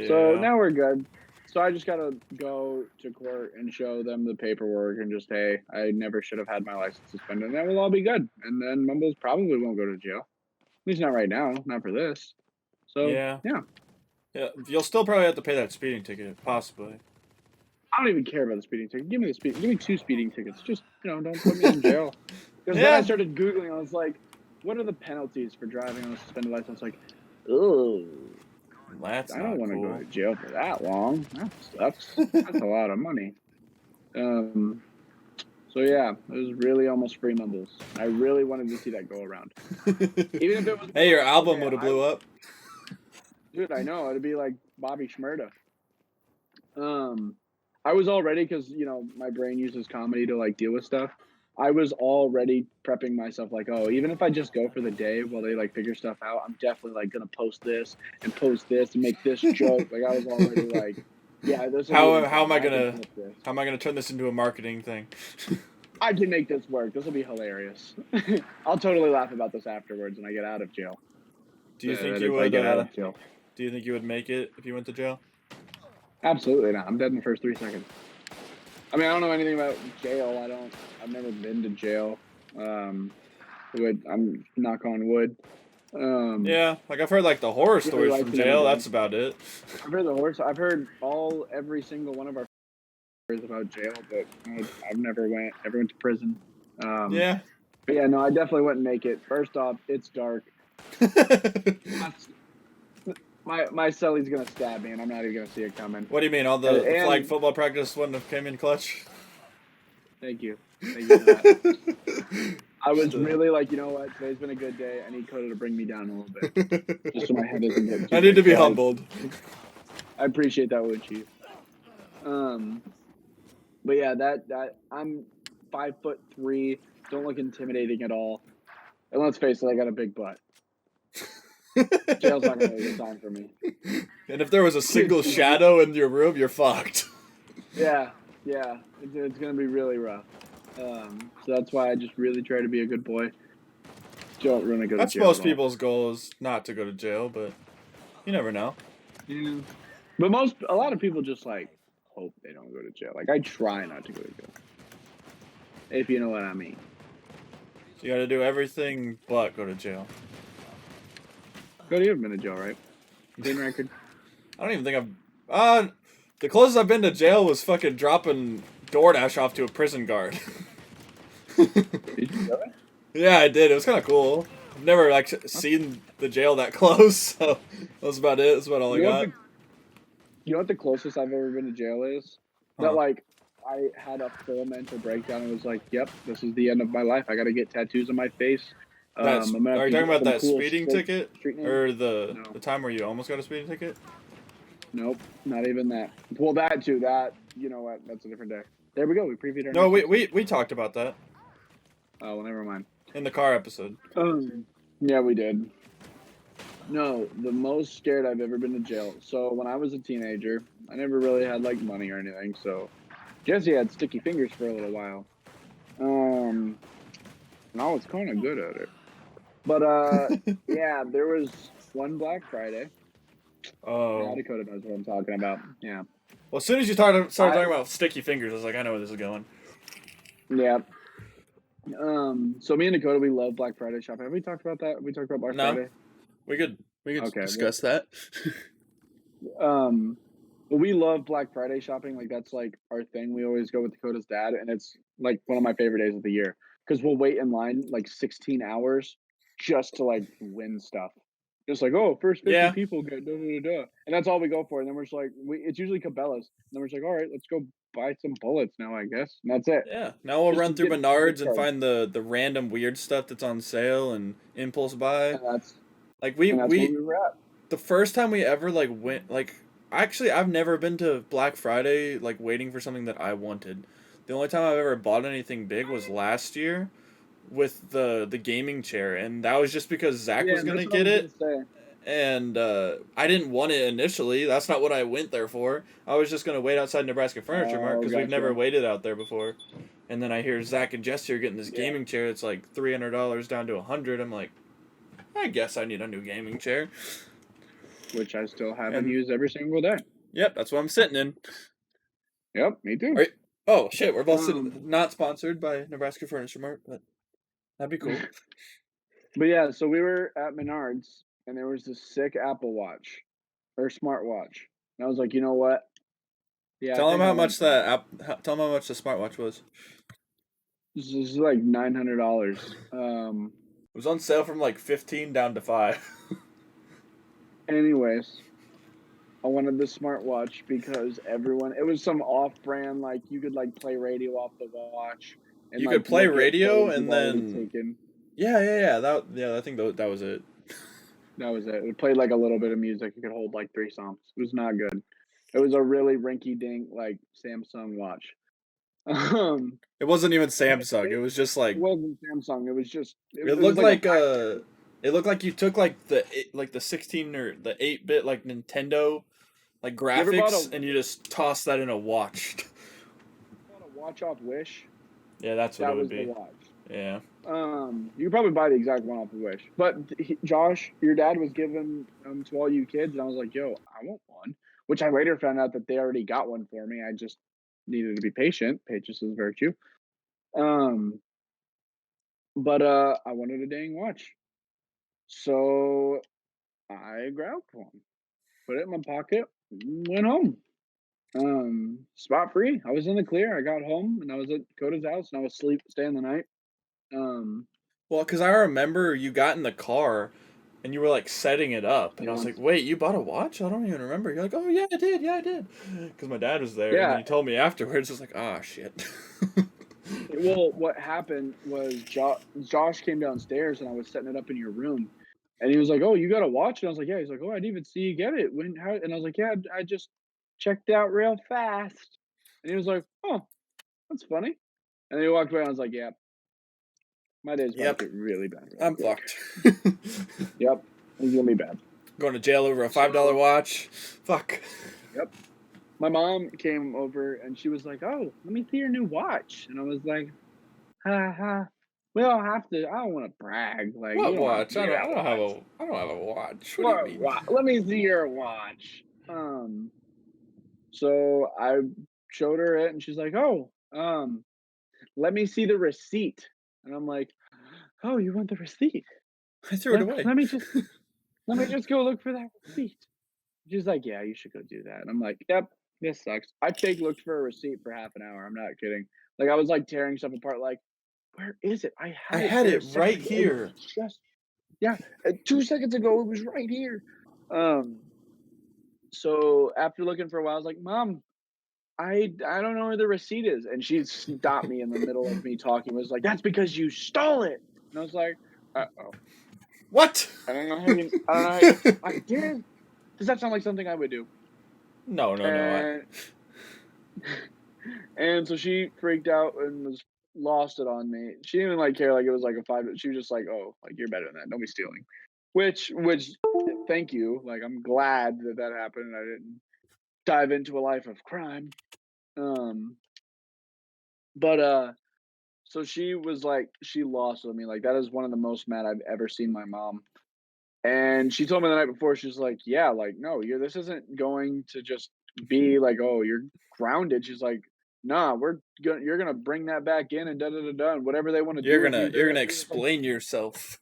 So Yeah. now we're good. So I just gotta go to court and show them the paperwork and just, hey, I never should have had my license suspended, and then we'll all be good. And then Mumbles probably won't go to jail. At least not right now, not for this. So Yeah. yeah. Yeah, you'll still probably have to pay that speeding ticket, possibly. I don't even care about the speeding ticket. Give me 2 speeding tickets. Just, don't put me in jail. Because then I Yeah. started Googling. I was like, what are the penalties for driving on a suspended license? Like, oh, That's I don't not want to go cool. to jail for that long. That sucks. That's a lot of money. So yeah, it was really almost free Mumbles. I really wanted to see that go around. Even if it was Hey, your like, album okay, would have blew up. dude, I know, it'd be like Bobby Shmurda. I was all ready because my brain uses comedy to like deal with stuff. I was already prepping myself like, oh, even if I just go for the day while they like figure stuff out, I'm definitely like gonna post this and make this joke. Like I was already like, yeah, this will be How insane. am I I can gonna flip this. how am I gonna turn this into a marketing thing? I can make this work. This will be hilarious. I'll totally laugh about this afterwards when I get out of jail. Do you think That you if I would? get out of jail. Do you think you would make it if you went to jail? Absolutely not. I'm dead in the first 3 seconds. I mean, I don't know anything about jail. I've never been to jail. I'm knock on wood. Yeah, like I've heard like the horror really stories like from to jail. know. That's about it. I've heard the horse. I've heard every single one of our stories about jail, but I've never went to prison. Yeah. But yeah, no, I definitely wouldn't make it. First off, it's dark. My cellie's gonna stab me, and I'm not even gonna see it coming. What do you mean? All the flag football practice wouldn't have came in clutch? Thank you. Thank you for that. I was really like, you know what? Today's been a good day. I need Coda to bring me down a little bit, just so my head doesn't get too I need to be big. humbled. I appreciate that, Wood Chief. But yeah, that I'm 5'3", don't look intimidating at all. And let's face it, I got a big butt. Jail's not gonna be a sign for me. And if there was a single shadow in your room, you're fucked. Yeah, it's gonna be really rough. So that's why I just really try to be a good boy. Don't really go to jail. That's most people's goal is not to go to jail, but you never know. Yeah. But a lot of people just like hope they don't go to jail. Like I try not to go to jail. If you know what I mean. So you gotta do everything but go to jail. Cody, you've been to jail, right? Clean record. I don't even think I've the closest I've been to jail was fucking dropping DoorDash off to a prison guard. Did you do it? Yeah, I did. It was kind of cool. I've never like seen the jail that close, so that was about it. That's about all I got. You know what the closest I've ever been to jail is? That like I had a full mental breakdown and was like, "Yep, this is the end of my life. I got to get tattoos on my face." Are you talking about that speeding ticket, or the time where you almost got a speeding ticket? Nope, not even that. Well, that too. That, you know what? That's a different day. There we go. We previewed our. No, we talked about that. Oh, well, never mind. In the car episode. Yeah, we did. No, the most scared I've ever been to jail. So when I was a teenager, I never really had like money or anything. So Jesse had sticky fingers for a little while. And I was kind of good at it. But yeah, there was one Black Friday. Oh. Yeah, Dakota knows what I'm talking about. Yeah. Well, as soon as you started talking about sticky fingers, I was like, I know where this is going. Yeah. So me and Dakota, we love Black Friday shopping. Have we talked about that? Have we talked about Black Friday? We could discuss that. Well, we love Black Friday shopping. Like that's like our thing. We always go with Dakota's dad, and it's like one of my favorite days of the year because we'll wait in line like 16 hours just to like win stuff. Just like, oh, first 50 people get and that's all we go for. And then we're just like, it's usually Cabela's. And then we're just like, all right, let's go buy some bullets now, I guess. And that's it. Yeah. Now we'll run through Menards and find the random weird stuff that's on sale and impulse buy. And that's like where we were at. The first time we ever like went like actually I've never been to Black Friday like waiting for something that I wanted. The only time I've ever bought anything big was last year with the gaming chair, and that was just because Zach was gonna get it. And I didn't want it initially. That's not what I went there for. I was just gonna wait outside Nebraska Furniture Mart because we've never waited out there before. And then I hear Zach and Jesse are getting this gaming chair. It's like $300 down to $100. I'm like, I guess I need a new gaming chair, which I still haven't used every single day. Yep, that's what I'm sitting in. Yep, me too. Right. Oh shit, we're both sitting. Not sponsored by Nebraska Furniture Mart, but that'd be cool. But yeah, so we were at Menards, and there was this sick Apple Watch or smartwatch, and I was like, you know what? Yeah. Tell them how much the smartwatch was. This is like $900. It was on sale from like 15 down to 5. Anyways, I wanted the smartwatch because it was some off-brand, like you could like play radio off the watch. And, you could play radio and then. Yeah. I think that was it. That was it. It played like a little bit of music. You could hold like 3 songs. It was not good. It was a really rinky-dink like Samsung watch. It wasn't even Samsung. It was just like. It wasn't Samsung. It was just. It looked like It looked like you took like the 16 or the 8-bit like Nintendo like graphics and you just tossed that in a watch. You bought a watch off Wish. Yeah, that's what it would be. The watch. Yeah. You could probably buy the exact one off of Wish. But Josh, your dad was giving to all you kids, and I was like, yo, I want one. which I later found out that they already got one for me. I just needed to be patient. Patience is a virtue. Um, but I wanted a dang watch, so I grabbed one, put it in my pocket, went home. Spot free. I was in the clear. I got home and I was at Coda's house and I was staying the night. Um, Well, because I remember you got in the car and you were like setting it up, and I was yeah, like, "Wait, you bought a watch? I don't even remember." You're like, "Oh yeah, I did. Yeah, I did." Because my dad was there, and then yeah. you told me afterwards. I was like, "Ah, shit." Well, what happened was Josh came downstairs and I was setting it up in your room, and he was like, "Oh, you got a watch?" And I was like, "Yeah." He's like, "Oh, I didn't even see you get it. When? How?" And I was like, "Yeah, I just checked out real fast." And he was like, "Oh, that's funny." And then he walked away. And I was like, "Yeah, my day's about Yep, to get really bad real I'm quick." fucked. Yep, it's gonna be bad. Going to jail over a $5 So, watch. Fuck. yep. My mom came over and she was like, "Oh, let me see your new watch." And I was like, "Ha ha. We don't have to. I don't want to brag. Like What you don't have watch? to see that watch. I don't have a watch. What do you What? mean? Let me see your watch." So I showed her it, and she's like, "Oh, let me see the receipt." And I'm like, "Oh, you want the receipt? I threw it Let away. let me just let me just go look for that receipt." She's like, "Yeah, you should go do that." And I'm like, "Yep, this sucks." I fake looked for a receipt for half an hour. I'm not kidding. Like I was like tearing stuff apart. Like, where is it? I I had it had there it a second right ago. It was here. just yeah, 2 seconds ago. It was right here. Um, so after looking for a while, I was like, "Mom, I don't know where the receipt is." And she stopped me in the middle of me talking. Was like, "That's because you stole it." And I was like, "Uh-oh. What? I don't know how you I did. Does that sound like something I would do?" No, no, no. And and so she freaked out and was lost it on me. She didn't like care like it was like a five. She was just like, "Oh, like you're better than that. Don't be stealing." Which thank you. Like I'm glad that that happened and I didn't dive into a life of crime. Um, but so she was like, she lost with me. Like that is one of the most mad I've ever seen my mom. And she told me the night before, she's like, "Yeah, like no, you're this isn't going to just be like, oh, you're grounded." She's like, "Nah, you're gonna bring that back in and da da da da, and whatever they want to do with you, You're they're gonna gonna do." It's like, explain yourself.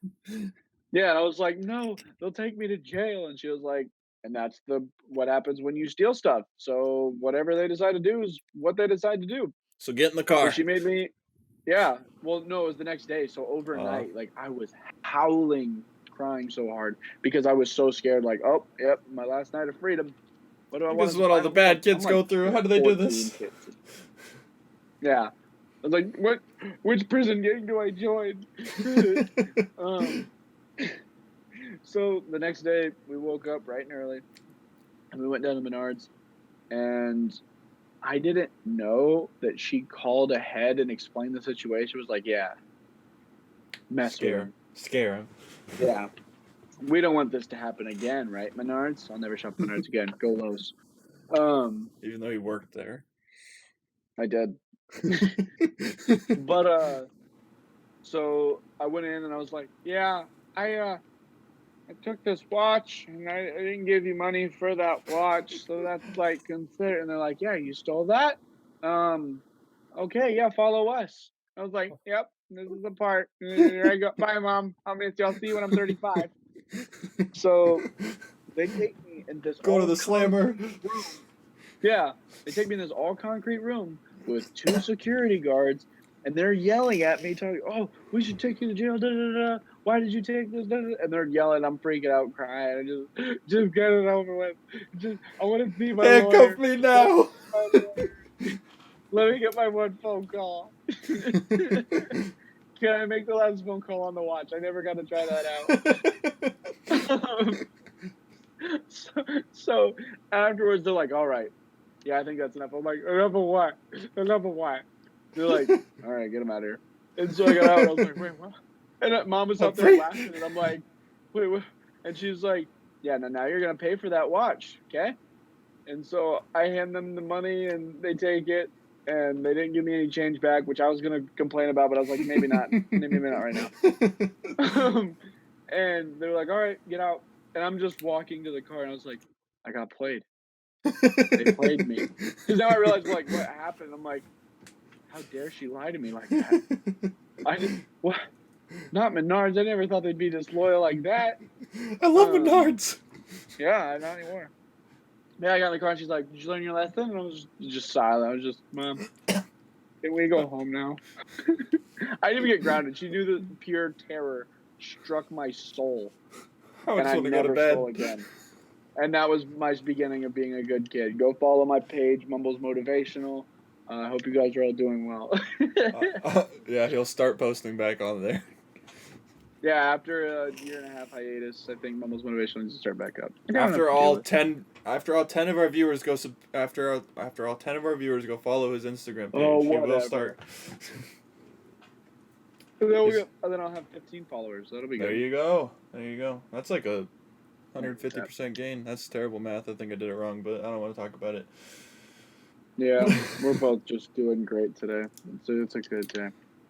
yeah, and I was like, "No, they'll take me to jail." And she was like, "And that's the what happens when you steal stuff. So whatever they decide to do is what they decide to do." So get in the So car. she made me, yeah. Well, no, it was the next day. So Uh, overnight, like I was howling, crying so hard because I was so scared. Like, oh, yep, my last night of freedom. What do I this want is as a what all the final bad gift? I'm kids like go through. How do they do 14, this? 15. Yeah. I was like, what? Which prison gang do I join? um. So the next day, we woke up bright and early, and we went down to Menards, and I didn't know that she called ahead and explained the situation. Was like, yeah, mess with him. Scare him. Yeah. We don't want this to happen again, right, Menards? I'll never shop Menards again. Go Lowe's. Even though he worked there. I did. But so I went in and I was like, "Yeah, I took this watch and I didn't give you money for that watch, so that's like consider." And they're like, "Yeah, you stole that? Okay, yeah, follow us." I was like, "Yep, this is the part." Here I go. Bye, Mom. I'll miss you. I'll see you when I'm 35. So they take me in this Go to all the slammer. concrete room. Yeah, they take me in this all concrete room with 2 security guards, and they're yelling at me, talking, "Oh, we should take you to jail. Da, da, da. Why did you take this?" Da, da, da." And they're yelling. I'm freaking out, crying. I just get it over with. Just, I want to see my Handcuff lawyer. me Let me now. see my lawyer. Let me get my one phone call. Can I make the last phone call on the watch? I never got to try that out. So afterwards, they're like, "All right, yeah, I think that's enough." I'm like, "Enough of what? Enough of what?" They're like, "All right, get him out of here." And so I got out, and I was like, "Wait, what?" And Mom was I'm out there free. laughing, and I'm like, "Wait, what?" And she's like, "Yeah, no, now you're gonna pay for that watch, okay?" And so I hand them the money, and they take it, and they didn't give me any change back, which I was gonna complain about, but I was like, maybe not, maybe not right now. And they're like, "All right, get out." And I'm just walking to the car, and I was like, I got played. They played me. Because now I realize, like, what happened. I'm like, how dare she lie to me like that? I did what? Not Menards. I never thought they'd be disloyal like that. I love Um, Menards. yeah, not anymore. Yeah, I got in the car and she's like, "Did you learn your lesson?" And I was just silent. I was just, "Mom, can we go home now?" I didn't even get grounded. She knew the pure terror struck my soul, I and just I want to go to never bed. stole again. And that was my beginning of being a good kid. Go follow my page, Mumbles Motivational. I hope you guys are all doing well. Yeah, he'll start posting back on there. Yeah, after a year and a half hiatus, I think Mumbles Motivational needs to start back up. After all 10 of our viewers go after all 10 of our viewers go follow his Instagram Oh, page, he will whatever. start. And then I'll have 15 followers. That'll be good. There you go. There you go. That's like a 150% gain. That's terrible math. I think I did it wrong, but I don't want to talk about it. Yeah, we're both just doing great today. It's a good day.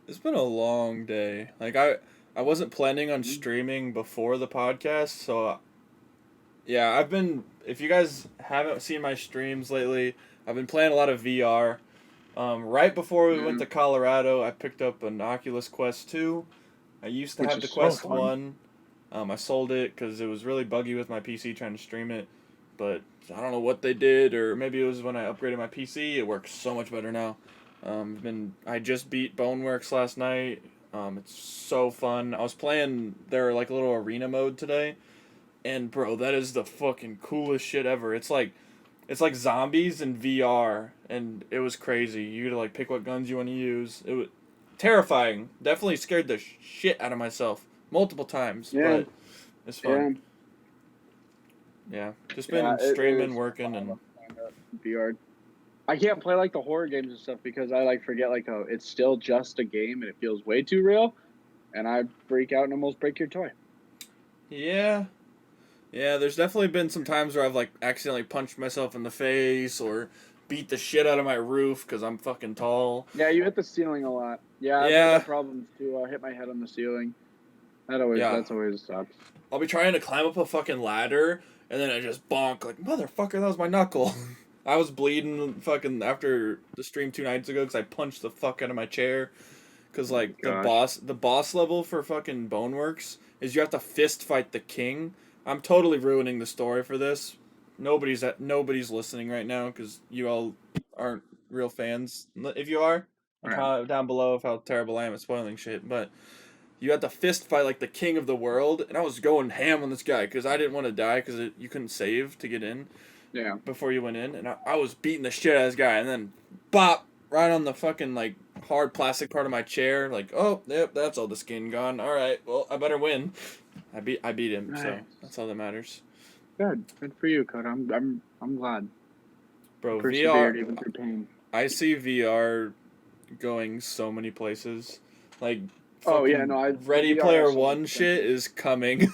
It's been a long day. Like I wasn't planning on streaming before the podcast, so yeah, I've been. If you guys haven't seen my streams lately, I've been playing a lot of VR. Right before we went to Colorado, I picked up an Oculus Quest 2. I used to have the Quest 1. I sold it because it was really buggy with my PC trying to stream it. But I don't know what they did, or maybe it was when I upgraded my PC. It works so much better now. I just beat Boneworks last night. It's so fun. I was playing their like little arena mode today, and bro, that is the fucking coolest shit ever. It's like zombies in VR, and it was crazy. You gotta like pick what guns you want to use. It was terrifying. Definitely scared the shit out of myself multiple times, but it's fun. Yeah, just been streaming, working, and VR. I can't play like the horror games and stuff because I like forget like oh it's still just a game and it feels way too real, and I freak out and almost break your toy. Yeah. Yeah, there's definitely been some times where I've like accidentally punched myself in the face or beat the shit out of my roof because I'm fucking tall. Yeah, you hit the ceiling a lot. Yeah, I've had that problem too. I hit my head on the ceiling. That's always sucks. I'll be trying to climb up a fucking ladder and then I just bonk like motherfucker. That was my knuckle. I was bleeding fucking after the stream 2 nights ago because I punched the fuck out of my chair. Because like the boss level for fucking Boneworks is you have to fist fight the king. I'm totally ruining the story for this. Nobody's listening right now because you all aren't real fans. If you are, comment down below of how terrible I am at spoiling shit. But you have to fist fight like the king of the world, and I was going ham on this guy because I didn't want to die because you couldn't save to get in. Yeah. Before you went in, and I was beating the shit out of this guy, and then bop right on the fucking like hard plastic part of my chair. Like, oh, yep, that's all the skin gone. All right, well, I better win. I beat him, so that's all that matters. Good for you, Code. I'm glad. Bro, Persevered even through pain. I see VR going so many places. Like, Ready Player One shit is coming.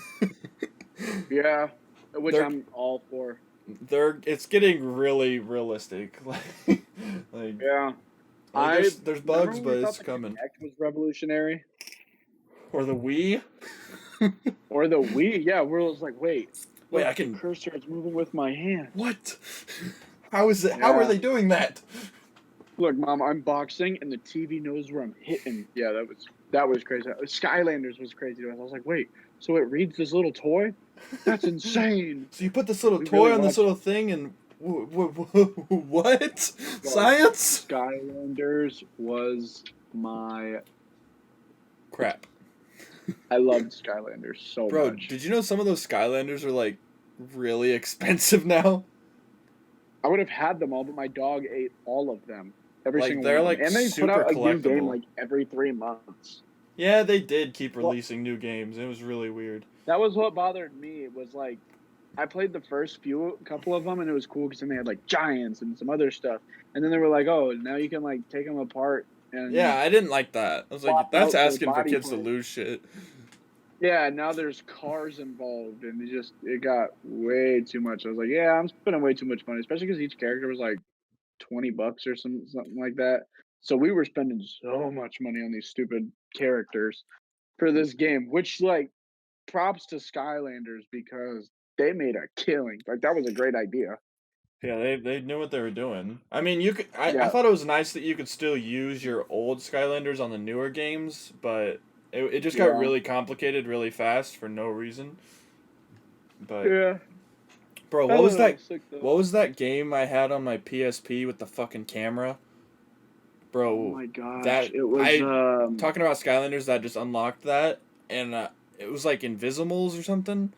Yeah, which I'm all for. It's getting really realistic. Yeah. There's bugs, but it's coming. The Kinect was revolutionary. Or the Wii. Or the Wii, yeah. Where it was like, wait, I can. The cursor is moving with my hand. What? How is it? Yeah. How are they doing that? Look, Mom, I'm boxing, and the TV knows where I'm hitting. Yeah, that was crazy. Skylanders was crazy to us. I was like, wait, so it reads this little toy? That's insane. So you put this little toy on this little thing, and what? Science? Skylanders was my crap. I loved Skylanders so much. Bro, did you know some of those Skylanders are like really expensive now? I would have had them all, but my dog ate all of them. Every single they're one. Like and they super put out a collectible. new game like every 3 months. Yeah, they did keep releasing new games. It was really weird. That was what bothered me. It was like I played the first couple of them, and it was cool because then they had like giants and some other stuff. And then they were like, "Oh, now you can like take them apart." And yeah, I didn't like that. I was like, "That's asking for kids to lose shit." Yeah, now there's cars involved, and it got way too much. I was like, "Yeah, I'm spending way too much money," especially because each character was like $20 or something like that. So we were spending so much money on these stupid characters for this game, which like props to Skylanders because they made a killing. Like that was a great idea. Yeah, they knew what they were doing. I mean, you could. I Yeah, thought it was nice that you could still use your old Skylanders on the newer games, but it just got yeah, really complicated really fast for no reason. But yeah. bro, I what thought was that that? was sick though. What was that game I had on my PSP with the fucking camera? Oh Bro, my gosh, that it was I talking about Skylanders that just unlocked that, and it was like Invisimals or something.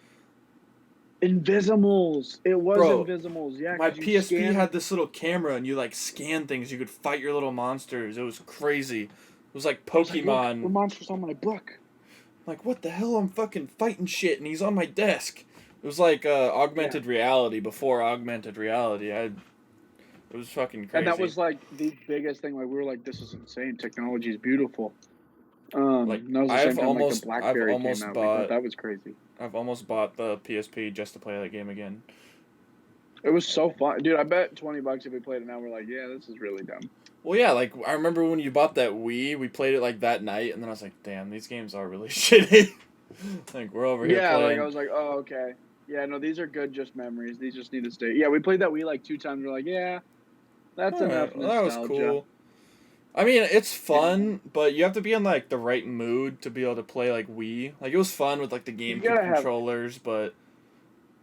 Invisimals. It was Bro, Invisimals. Yeah, my because you PSP scanned. had this little camera and you like scan things. You could fight your little monsters. It was crazy. It was like I was like, look, the Pokemon. monster's on my book. Like, what the hell? I'm fucking fighting shit and he's on my desk. It was like Yeah, augmented reality before augmented reality. It was fucking and that crazy. was like the biggest thing. Like we were like, this is insane. Technology is beautiful. Like And that was the same time like the I've BlackBerry came almost out. We thought bought that was crazy. I've almost bought the PSP just to play that game again. It was so fun, dude. I bet $20 if we played it now. We're like, yeah, this is really dumb. Well, yeah, like I remember when you bought that Wii, we played it like that night, and then I was like, "Damn, these games are really shitty." Like we're over here Yeah, like I playing. was like, oh okay. Yeah, no, these are good, just memories. These just need to stay. Yeah, we played that Wii like 2 times. We're like, yeah, that's All enough right, well, that was nostalgia. cool. I mean, it's Yeah, fun, but you have to be in like the right mood to be able to play like Wii. Like it was fun with like the you GameCube gotta have. controllers, but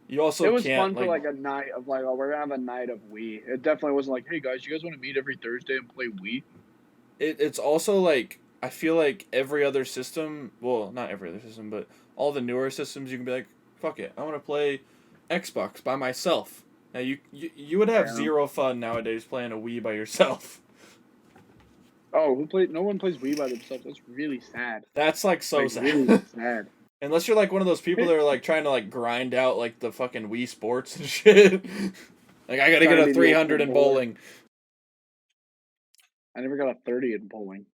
you It also was can't fun for like. like a night of like, oh, we're gonna have a night of Wii. It definitely wasn't like, hey guys, you guys want to meet every Thursday and play Wii? It's also like I feel like every other system. Well, not every other system, but all the newer systems, you can be like, "Fuck it, I want to play Xbox by myself." Now you would have Yeah. zero fun nowadays playing a Wii by yourself. Oh, who played? No one plays Wii by themselves. That's really sad. That's like so Like really sad. sad. Unless you're like one of those people that are like trying to like grind out like the fucking Wii Sports and shit. Like I gotta Trying get to a be the 300 ultimate in bowler. bowling. I never got a 30 in bowling.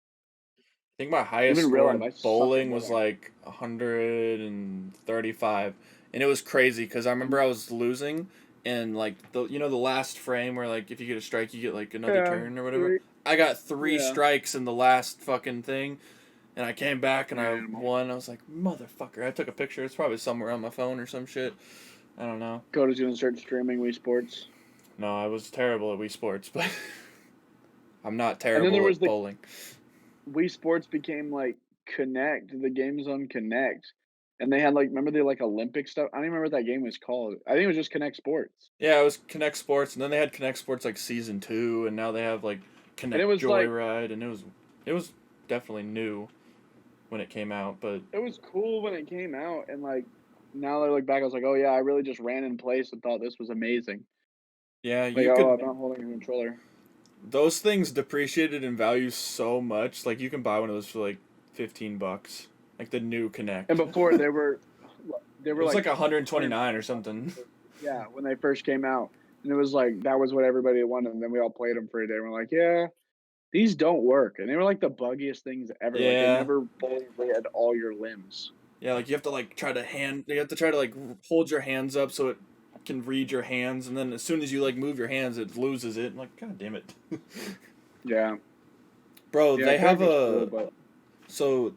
I think my highest Even in real score life, in I suck at bowling was bowling. like 135, and it was crazy because I remember I was losing, and like the last frame where like if you get a strike you get like another Yeah, turn or whatever. 3. I got three Yeah. strikes in the last fucking thing, and I came back and I Animal. won. I was like, motherfucker! I took a picture. It's probably somewhere on my phone or some shit. I don't know. Coda's gonna start streaming Wii Sports. No, I was terrible at Wii Sports, but I'm not And then there terrible was at the bowling. Wii Sports became like Connect. The game's on Connect. And they had like remember the like Olympic stuff? I don't even remember what that game was called. I think it was just Connect Sports. Yeah, it was Connect Sports, and then they had Connect Sports like season 2, and now they have like And it Connect was like Joyride, and it was definitely new when it came out, but it was cool when it came out and like now that I look back, I was like, oh yeah, I really just ran in place and thought this was amazing. yeah, Like, you oh, could I'm not holding a controller. those things depreciated in value so much. Like you can buy one of those for like $15, like the new And Connect. before they It were was like like 129 or something. yeah, when they first came out. And it was like that was what everybody wanted, and then we all played them for a day. And we're like, yeah, these don't work, and they were like the buggiest things ever. Like they Yeah. never fully read all your limbs. Yeah, like you have to like you have to try to like hold your hands up so it can read your hands, and then as soon as you like move your hands, it loses it. I'm like, God damn it. Yeah, Bro, yeah, they have Connect was cool, a but so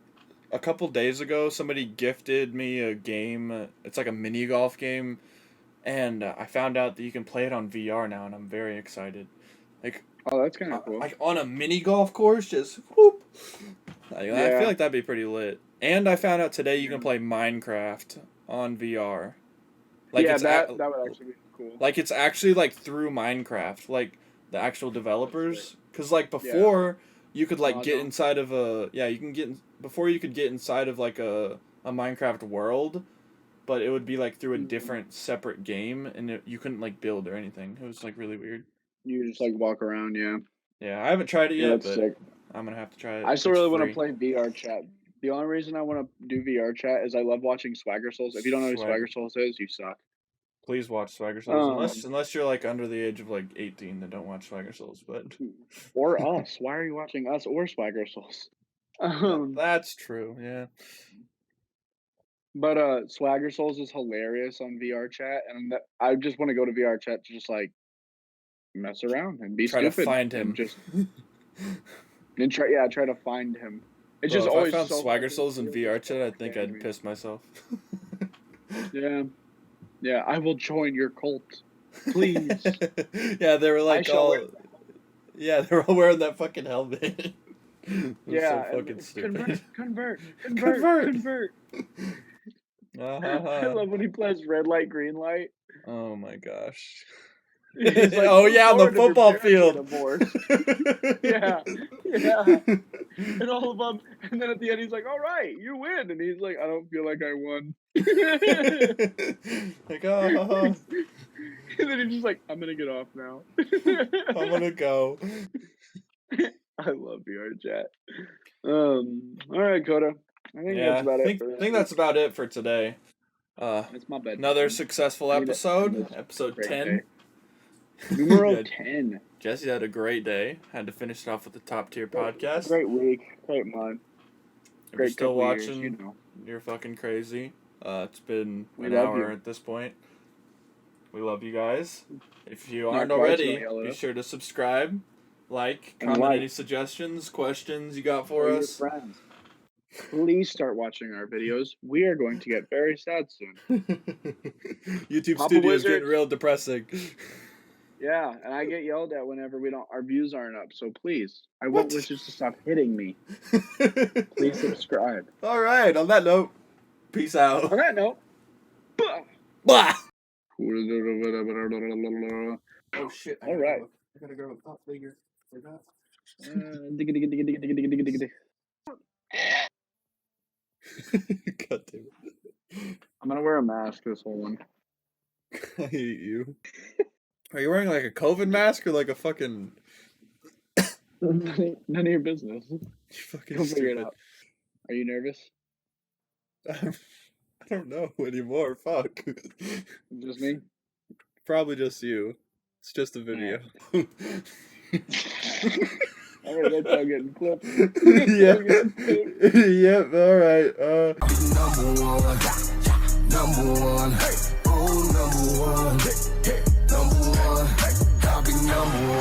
a couple days ago somebody gifted me a game. It's like a mini golf game, and I found out that you can play it on VR now, and I'm very excited. Like oh, that's kind of cool. like on a mini golf course, just whoop. Like, I feel Yeah, like that'd be pretty lit. And I found out today you yeah, can play Minecraft on VR. Like yeah. it's That would actually be cool. like it's actually like through Minecraft, like the actual That's sick. developers. Cause like Yeah, before, you could like get Mahjong. inside of a you can before you could get inside of like a Minecraft world, but it would be like through a Mhm. different separate game, and you couldn't like build or anything. It was like really weird. You just like walk around. Yeah, Yeah, I haven't tried it yeah, yet, that's but sick. I'm gonna have to try it. I still It's really want to free. play VR chat. The only reason I want to do VR chat is I love watching Swagger Souls. If you don't know who Swag. Swagger Souls is, you suck. Please watch Swagger Souls, Um, unless you're like under the age of like 18, then don't watch Swagger Souls. But or us. Why are you watching us or Swagger Souls? that's true. Yeah. But Swagger Souls is hilarious on VR chat, and I just want to go to VR chat to just like mess around and be Try to stupid find and him. just and try to find him. It's Bro, just if I always found so Swagger fucking Souls in feels like VR so chat, I think uncanny to I'd me. piss myself. Yeah, yeah. I will join your cult. Please. Yeah, they were like shall all. wear- Yeah, they were all wearing that fucking helmet. It was Yeah, so fucking stupid. convert. I Uh-huh. love when he plays red light, green light. Oh my gosh. He's like, oh "Look yeah, on the forward to football preparing field. for divorce." Yeah. And all of them, and then at the end, he's like, "All right, you win," and he's like, "I don't feel like I won." like, oh, And then he's just like, "I'm gonna get off now." I'm gonna go. I love VR chat. All right, Coda. I think that's about it. I think that's about it for today. It's my bed. Another successful episode. Episode 10. Numero 10. Jesse had a great day. Had to finish it off with the top tier podcast. Great week. Great month. If you're still watching, years, you're fucking crazy. It's been We an love hour you. at this point. We love you guys. If you Not aren't quite already, so yellow. be sure to subscribe, like, And comment like. any suggestions, questions you got for Tell your us. friends. Please start watching our videos. We are going to get very sad soon. YouTube Papa Studio is Wizards. getting real depressing. Yeah, and I get yelled at whenever our views aren't up. So please, I want What? Wizards to stop hitting me. Please subscribe. All right. On that note, peace out. On that note, Blah. all Oh shit! right. I gotta go. Top figure. Forgot. God damn it! I'm gonna wear a mask this whole one. I hate you. Are you wearing like a COVID mask or like a fucking? None of your business. You fucking You'll figure it stupid. out. Are you nervous? I don't know anymore. Fuck. Just me? Probably just you. It's just a video. Alright, that's all getting clipped. Yeah. Yep. All right. Number one, number one, oh number one, number one, I'll be number one.